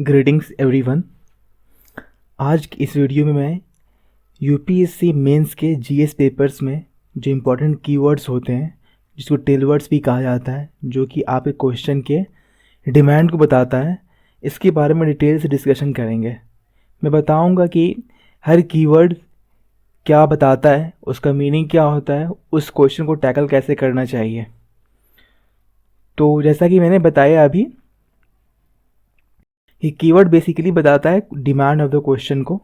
Greetings everyone. आज की इस वीडियो में मैं यूपीएससी मेंस के जीएस पेपर्स में जो इम्पोर्टेंट कीवर्ड्स होते हैं, जिसको टेलवर्ड्स भी कहा जाता है, जो कि आपके क्वेश्चन के डिमांड को बताता है, इसके बारे में डिटेल से डिस्कशन करेंगे। मैं बताऊंगा कि हर कीवर्ड क्या बताता है, उसका मीनिंग क्या होता है, उस क्वेश्चन को टैकल कैसे करना चाहिए। तो जैसा कि मैंने बताया अभी, ये कीवर्ड बेसिकली बताता है डिमांड ऑफ द क्वेश्चन को।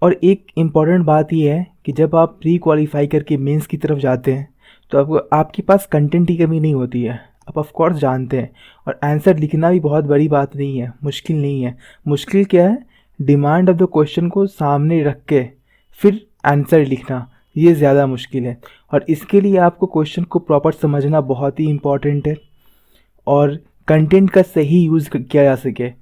और एक इम्पॉर्टेंट बात ये है कि जब आप प्री क्वालिफाई करके मेंस की तरफ जाते हैं तो आपके पास कंटेंट की कमी नहीं होती है, आप ऑफ कोर्स जानते हैं। और आंसर लिखना भी बहुत बड़ी बात नहीं है, मुश्किल नहीं है। मुश्किल क्या है, डिमांड ऑफ द क्वेश्चन को सामने रख के फिर आंसर लिखना, ये ज़्यादा मुश्किल है। और इसके लिए आपको क्वेश्चन को प्रॉपर समझना बहुत ही इम्पॉर्टेंट है, और कंटेंट का सही यूज़ किया जा सके,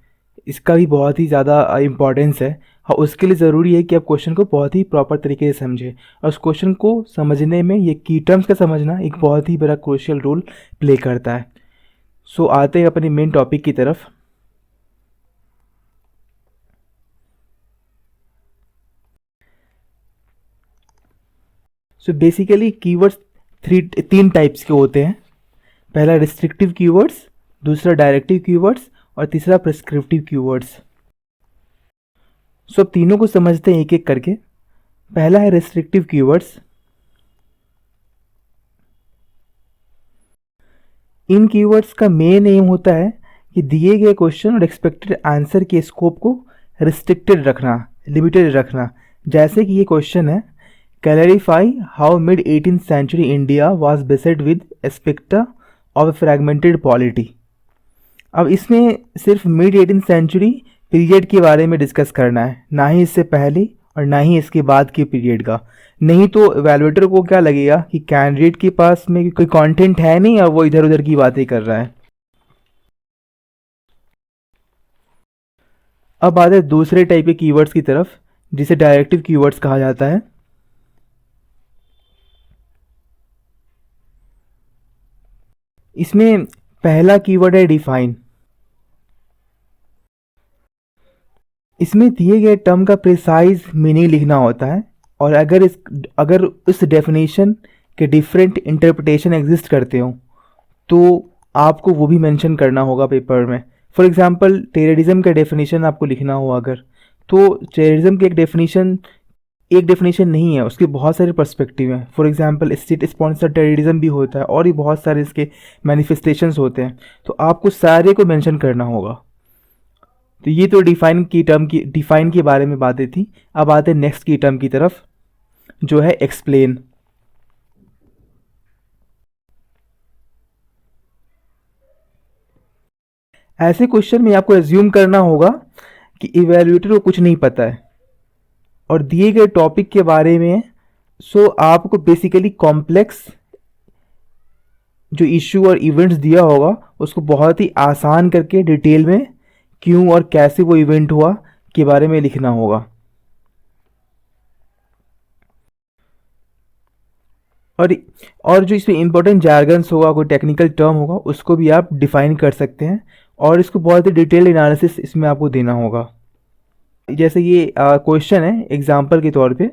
इसका भी बहुत ही ज़्यादा इम्पॉर्टेंस है। हाँ, उसके लिए ज़रूरी है कि आप क्वेश्चन को बहुत ही प्रॉपर तरीके से समझें, और उस क्वेश्चन को समझने में ये की टर्म्स का समझना एक बहुत ही बड़ा क्रूशियल रोल प्ले करता है। सो आते हैं अपने मेन टॉपिक की तरफ। सो बेसिकली कीवर्ड्स तीन टाइप्स के होते हैं। पहला रिस्ट्रिक्टिव कीवर्ड्स, दूसरा डायरेक्टिव कीवर्ड्स, और तीसरा प्रिस्क्रिप्टिव कीवर्ड्स। सो अब तीनों को समझते हैं एक एक करके। पहला है रिस्ट्रिक्टिव कीवर्ड्स। इन कीवर्ड्स का मेन एम होता है कि दिए गए क्वेश्चन और एक्सपेक्टेड आंसर के स्कोप को रिस्ट्रिक्टेड रखना, लिमिटेड रखना। जैसे कि ये क्वेश्चन है, clarify how mid 18th century India was based with aspects of fragmented polity. अब इसमें सिर्फ मिड 18th सेंचुरी पीरियड के बारे में डिस्कस करना है, ना ही इससे पहले और ना ही इसके बाद के पीरियड का। नहीं तो एवेलुएटर को क्या लगेगा कि कैंडिडेट के पास में कोई कंटेंट है नहीं और वो इधर उधर की बातें कर रहा है। अब आते हैं दूसरे टाइप के कीवर्ड्स की तरफ, जिसे डायरेक्टिव कीवर्ड्स कहा जाता है। इसमें पहला कीवर्ड है डिफाइन। इसमें दिए गए टर्म का प्रिसाइज मीनिंग लिखना होता है, और अगर इस डेफिनेशन के डिफरेंट इंटरप्रिटेशन एग्जिस्ट करते हो तो आपको वो भी मेंशन करना होगा पेपर में। फॉर एग्जांपल, टेररिज्म का डेफिनेशन आपको लिखना हो अगर, तो टेररिज्म की एक डेफिनेशन नहीं है, उसके बहुत सारे पर्सपेक्टिव हैं। For example, state sponsored terrorism भी होता है, और भी बहुत सारे इसके मैनिफेस्टेशंस होते हैं, तो आपको सारे को मेंशन करना होगा। तो ये तो डिफाइन के बारे में बातें थी। अब आते हैं नेक्स्ट की टर्म की तरफ, जो है एक्सप्लेन। ऐसे क्वेश्चन में आपको एज्यूम करना होगा कि इवैल्यूएटर को कुछ नहीं पता है और दिए गए टॉपिक के बारे में। सो आपको बेसिकली कॉम्प्लेक्स जो इश्यू और इवेंट्स दिया होगा उसको बहुत ही आसान करके डिटेल में क्यों और कैसे वो इवेंट हुआ के बारे में लिखना होगा। और जो इसमें इंपॉर्टेंट जार्गन्स होगा, कोई टेक्निकल टर्म होगा, उसको भी आप डिफाइन कर सकते हैं, और इसको बहुत ही डिटेल एनालिसिस इसमें आपको देना होगा। जैसे ये क्वेश्चन है एग्जाम्पल के तौर पे,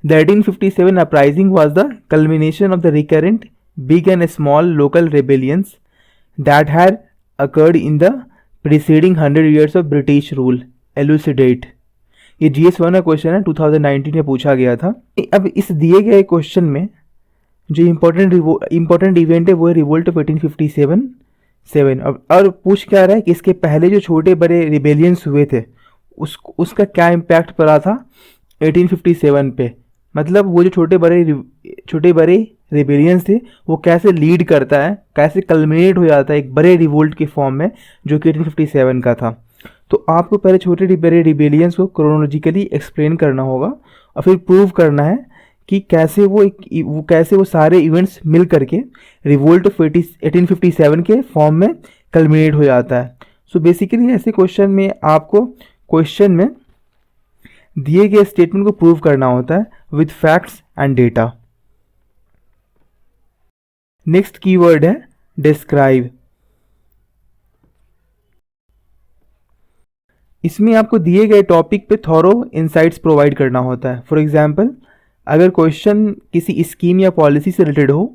The 1857 uprising was the culmination of the recurrent big and small local rebellions that had occurred in the preceding 100 years of British rule. Elucidate. ये GS1 का क्वेश्चन है, 2019 में पूछा गया था। अब इस दिए गए क्वेश्चन में जो इम्पोर्टेंट इवेंट है वो है रिवोल्ट ऑफ 1857। और पूछ क्या रहा है कि इसके पहले जो छोटे बड़े रिबेलियंस हुए थे उसका क्या इम्पैक्ट पड़ा था 1857 पे। मतलब वो जो छोटे बड़े रिबेलियंस थे वो कैसे लीड करता है, कैसे कल्मिनेट हो जाता है एक बड़े रिवोल्ट के फॉर्म में, जो कि 1857 का था। तो आपको पहले छोटे बड़े रिबेलियंस को क्रोनोलॉजिकली एक्सप्लेन करना होगा, और फिर प्रूव करना है कि कैसे वो सारे इवेंट्स मिल करके रिवोल्ट ऑफ 1857 के फॉर्म में कल्मिनेट हो जाता है। सो बेसिकली ऐसे क्वेश्चन में आपको क्वेश्चन में दिए गए स्टेटमेंट को प्रूव करना होता है with facts and data. Next keyword है डिस्क्राइब। इसमें आपको दिए गए टॉपिक पे थॉरो इंसाइट्स प्रोवाइड करना होता है। फॉर एग्जांपल, अगर क्वेश्चन किसी स्कीम या पॉलिसी से रिलेटेड हो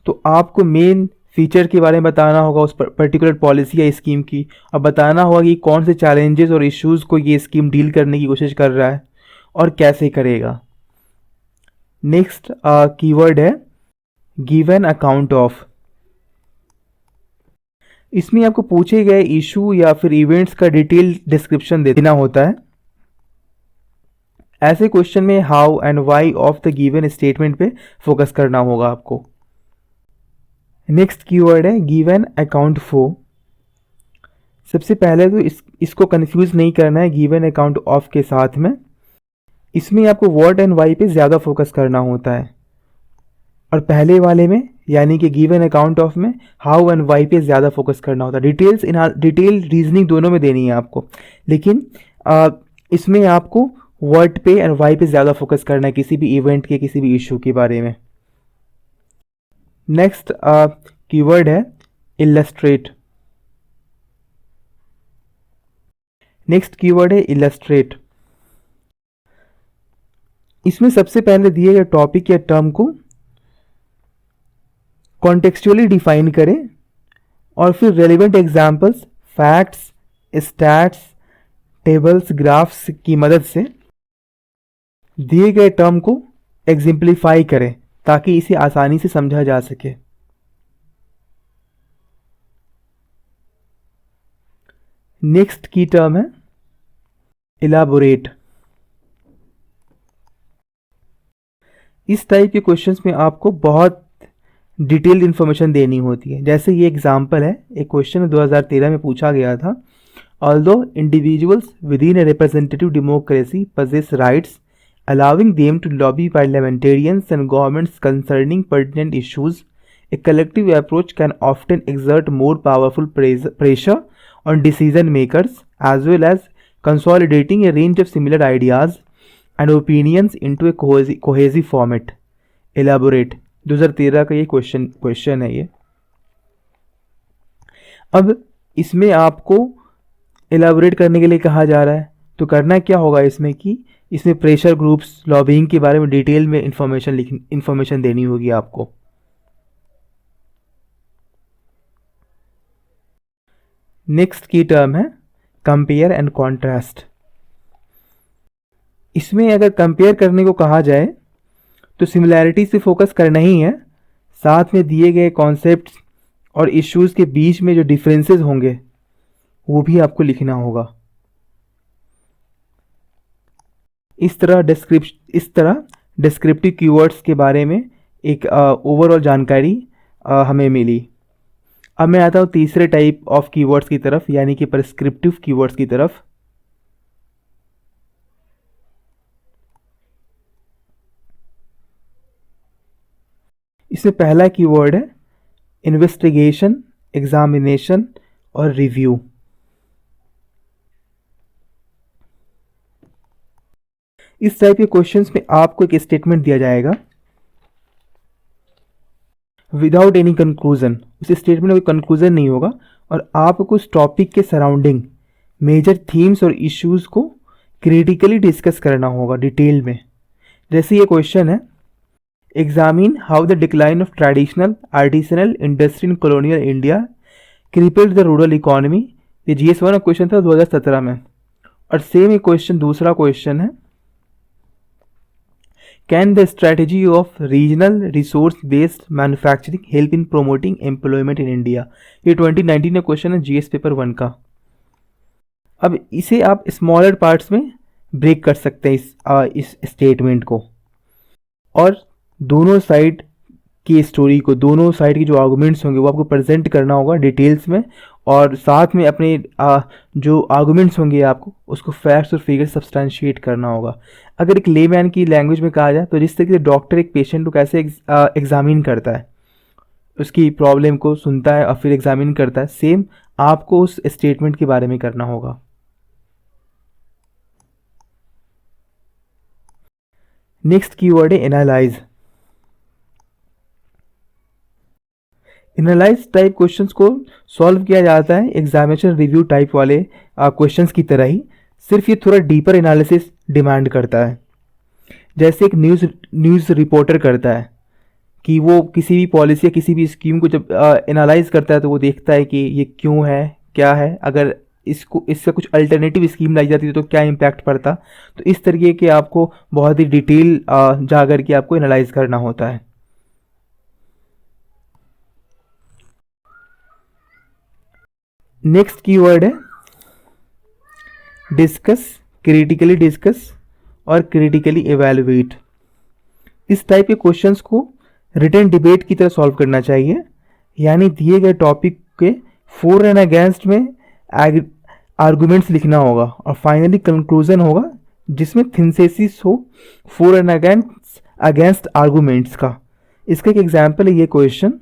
तो आपको मेन फीचर के बारे में बताना होगा उस पर्टिकुलर पॉलिसी या स्कीम की, और बताना होगा कि कौन से चैलेंजेस और इश्यूज़ को ये स्कीम डील करने की कोशिश कर रहा है और कैसे करेगा। नेक्स्ट कीवर्ड है गिव एन अकाउंट ऑफ। इसमें आपको पूछे गए इशू या फिर इवेंट्स का डिटेल डिस्क्रिप्शन देना होता है। ऐसे क्वेश्चन में how and why of the given statement पे फोकस करना होगा आपको। नेक्स्ट कीवर्ड है गिव एन अकाउंट फॉर। सबसे पहले तो इसको कंफ्यूज नहीं करना है गिव एन अकाउंट ऑफ के साथ में। इसमें आपको व्हाट एंड वाई पे ज़्यादा फोकस करना होता है, और पहले वाले में यानी कि गिव एन अकाउंट ऑफ में हाउ एंड वाई पे ज़्यादा फोकस करना होता है। डिटेल रीजनिंग दोनों में देनी है आपको, लेकिन इसमें आपको व्हाट पे एंड वाई पे ज़्यादा फोकस करना है किसी भी इवेंट के, किसी भी इशू के बारे में। नेक्स्ट कीवर्ड है इलस्ट्रेट। नेक्स्ट कीवर्ड है इलस्ट्रेट। इसमें सबसे पहले दिए गए टॉपिक या टर्म को कॉन्टेक्चुअली डिफाइन करें और फिर relevant examples, facts, stats, tables, graphs की मदद से दिए गए टर्म को एग्जिम्पलीफाई करें ताकि इसे आसानी से समझा जा सके। नेक्स्ट की टर्म है इलाबोरेट। इस टाइप के क्वेश्चंस में आपको बहुत डिटेल्ड इन्फॉर्मेशन देनी होती है। जैसे ये एग्जांपल है, एक क्वेश्चन 2013 में पूछा गया था। Although individuals with in a representative democracy possess rights allowing them to lobby parliamentarians and governments concerning pertinent issues, a collective approach can often exert more powerful pressure on decision makers as well as consolidating a range of similar ideas and opinions into a cohesive format. Elaborate 2013 का ये question है ये। अब इसमें आपको elaborate करने के लिए कहा जा रहा है, तो करना क्या होगा इसमें कि इसमें प्रेशर ग्रुप्स, लॉबिंग के बारे में डिटेल में इंफॉर्मेशन देनी होगी आपको। नेक्स्ट की टर्म है कंपेयर एंड कॉन्ट्रास्ट। इसमें अगर कंपेयर करने को कहा जाए तो सिमिलैरिटी से फोकस करना ही है, साथ में दिए गए कॉन्सेप्ट्स और इश्यूज के बीच में जो डिफरेंसेस होंगे वो भी आपको लिखना होगा। इस तरह डिस्क्रिप्टिव कीवर्ड्स के बारे में एक ओवरऑल जानकारी हमें मिली। अब मैं आता हूँ तीसरे टाइप ऑफ कीवर्ड्स की तरफ, यानी कि प्रिस्क्रिप्टिव कीवर्ड्स की तरफ। इसमें पहला कीवर्ड है इन्वेस्टिगेशन, एग्जामिनेशन और रिव्यू। इस टाइप के क्वेश्चंस में आपको एक स्टेटमेंट दिया जाएगा विदाउट एनी कंक्लूजन। उस स्टेटमेंट में कोई कंक्लूजन नहीं होगा और आपको उस टॉपिक के सराउंडिंग मेजर थीम्स और इश्यूज को क्रिटिकली डिस्कस करना होगा डिटेल में। जैसे ये क्वेश्चन है, examine how the decline of traditional artisanal industry in colonial India crippled the rural economy. ये GS1 का क्वेश्चन था 2017 में। और सेम एक क्वेश्चन, दूसरा क्वेश्चन है, can the strategy of regional resource based manufacturing help in promoting employment in India. ये 2019 का क्वेश्चन है GS पेपर 1 का। अब इसे आप स्मॉलर पार्ट्स में ब्रेक कर सकते हैं इस स्टेटमेंट को, और दोनों साइड की स्टोरी को, दोनों साइड के जो आर्गुमेंट्स होंगे वो आपको प्रेजेंट करना होगा डिटेल्स में, और साथ में अपने जो आर्गुमेंट्स होंगे आपको उसको फैक्ट्स और फिगर सब्सटेंशिएट करना होगा। अगर एक लेमैन की लैंग्वेज में कहा जाए तो जिस तरीके से डॉक्टर एक पेशेंट को कैसे एग्जामिन करता है, उसकी प्रॉब्लम को सुनता है और फिर एग्जामिन करता है, सेम आपको उस स्टेटमेंट के बारे में करना होगा। नेक्स्ट कीवर्ड है एनालाइज। एनालाइज टाइप क्वेश्चंस को सॉल्व किया जाता है एग्जामिनेशन रिव्यू टाइप वाले क्वेश्चंस की तरह ही, सिर्फ ये थोड़ा डीपर एनालिसिस डिमांड करता है। जैसे एक न्यूज़ रिपोर्टर करता है कि वो किसी भी पॉलिसी या किसी भी स्कीम को जब एनालाइज करता है तो वो देखता है कि ये क्यों है, क्या है, अगर इससे कुछ अल्टरनेटिव स्कीम लाई जाती है तो क्या इम्पैक्ट पड़ता। तो इस तरीके के आपको बहुत ही डिटेल जा करके आपको एनालाइज करना होता है। नेक्स्ट कीवर्ड है डिस्कस, क्रिटिकली डिस्कस और क्रिटिकली एवेलुएट। इस टाइप के क्वेश्चंस को रिटन डिबेट की तरह सॉल्व करना चाहिए, यानी दिए गए टॉपिक के फॉर एंड अगेंस्ट में आर्गुमेंट्स लिखना होगा और फाइनली कंक्लूजन होगा जिसमें सिंथेसिस हो फॉर एंड अगेंस्ट आर्गुमेंट्स का। इसका एक एग्जाम्पल है ये question,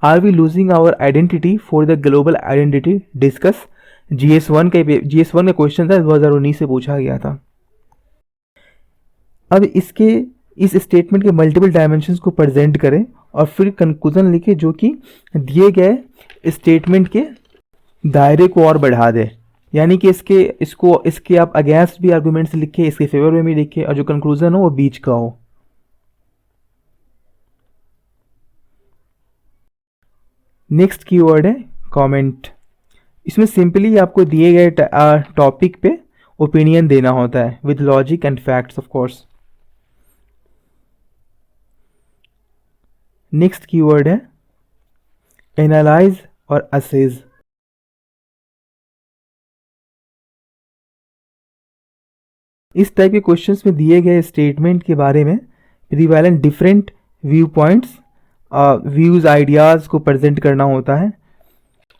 are we losing our identity for the global identity discuss. GS1 का क्वेश्चन था, 2019 से पूछा गया था। अब इस स्टेटमेंट के मल्टीपल डायमेंशंस को प्रेजेंट करें और फिर कंक्लूजन लिखे जो कि दिए गए स्टेटमेंट के दायरे को और बढ़ा दे, यानी कि इसके आप अगेंस्ट भी आर्गुमेंट्स लिखे, इसके फेवर में भी लिखे और जो कंक्लूजन हो वो बीच का हो। नेक्स्ट कीवर्ड है कमेंट। इसमें सिंपली आपको दिए गए टॉपिक पे ओपिनियन देना होता है with logic and facts of course. Next keyword है एनालाइज और असेज। इस टाइप के क्वेश्चंस में दिए गए स्टेटमेंट के बारे में prevalent different view points, views, ideas को प्रेजेंट करना होता है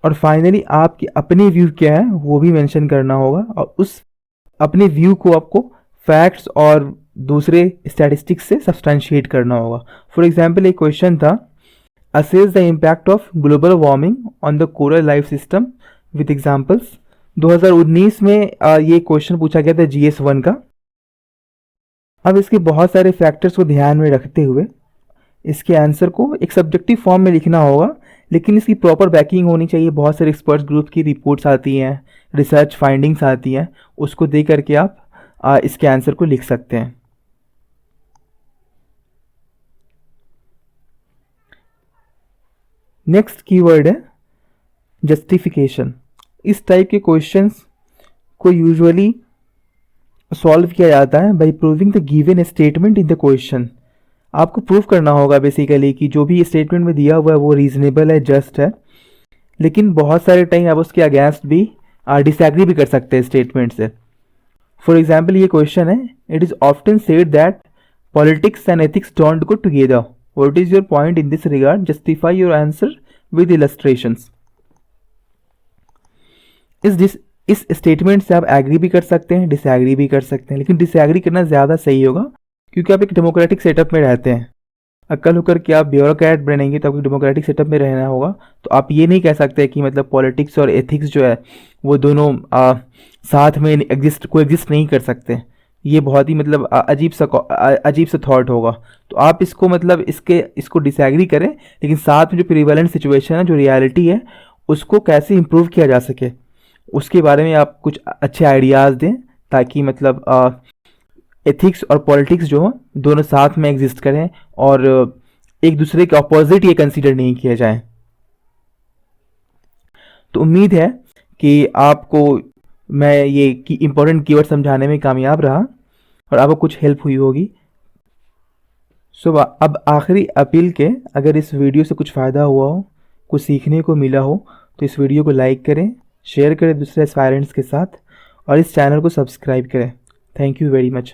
और फाइनली आपकी अपनी व्यू क्या है वो भी मेंशन करना होगा और उस अपने व्यू को आपको फैक्ट्स और दूसरे स्टैटिस्टिक्स से सब्सटेंशिएट करना होगा। फॉर एग्जांपल एक क्वेश्चन था, assess the impact of global warming on the coral life system with examples. 2019 में ये क्वेश्चन पूछा गया था GS1 का। अब इसके बहुत सारे फैक्टर्स को ध्यान में रखते हुए इसके आंसर को एक सब्जेक्टिव फॉर्म में लिखना होगा, लेकिन इसकी प्रॉपर बैकिंग होनी चाहिए। बहुत सारे एक्सपर्ट्स ग्रुप की रिपोर्ट्स आती हैं, रिसर्च फाइंडिंग्स आती हैं, उसको दे करके आप इसके आंसर को लिख सकते हैं। नेक्स्ट कीवर्ड है जस्टिफिकेशन। इस टाइप के क्वेश्चंस को यूजुअली सॉल्व किया जाता है by proving the given statement in the question. आपको प्रूव करना होगा बेसिकली कि जो भी स्टेटमेंट में दिया हुआ है वो रीजनेबल है, जस्ट है, लेकिन बहुत सारे टाइम आप उसके अगेंस्ट भी डिसएग्री भी कर सकते हैं स्टेटमेंट से। फॉर एग्जाम्पल ये क्वेश्चन है, it is often said that politics and ethics don't go together, what is your point in this regard, justify your answer with illustrations. इस स्टेटमेंट से आप एग्री भी कर सकते हैं, डिसएग्री भी कर सकते हैं, लेकिन डिसएग्री करना ज़्यादा सही होगा क्योंकि आप एक डेमोक्रेटिक सेटअप में रहते हैं। अक्ल होकर के आप ब्यूरोक्रेट बनेंगे तो आपको डेमोक्रेटिक सेटअप में रहना होगा। तो आप ये नहीं कह सकते कि मतलब पॉलिटिक्स और एथिक्स जो है वो दोनों साथ में कोएग्जिस्ट नहीं कर सकते। ये बहुत ही मतलब अजीब सा थॉट होगा। तो आप इसको मतलब इसको डिसएग्री करें, लेकिन साथ में जो प्रिवेलेंट सिचुएशन है, जो रियलिटी है, उसको कैसे इम्प्रूव किया जा सके उसके बारे में आप कुछ अच्छे आइडियाज़ दें, ताकि मतलब एथिक्स और पॉलिटिक्स जो हो दोनों साथ में एग्जिस्ट करें और एक दूसरे के ऑपोजिट ये कंसीडर नहीं किया जाए। तो उम्मीद है कि आपको मैं ये इम्पोर्टेंट कीवर्ड समझाने में कामयाब रहा और आपको कुछ हेल्प हुई होगी। सो अब आखिरी अपील के, अगर इस वीडियो से कुछ फ़ायदा हुआ हो, कुछ सीखने को मिला हो, तो इस वीडियो को लाइक करें, शेयर करें दूसरे एस्पायरेंट्स के साथ और इस चैनल को सब्सक्राइब करें। Thank you very much.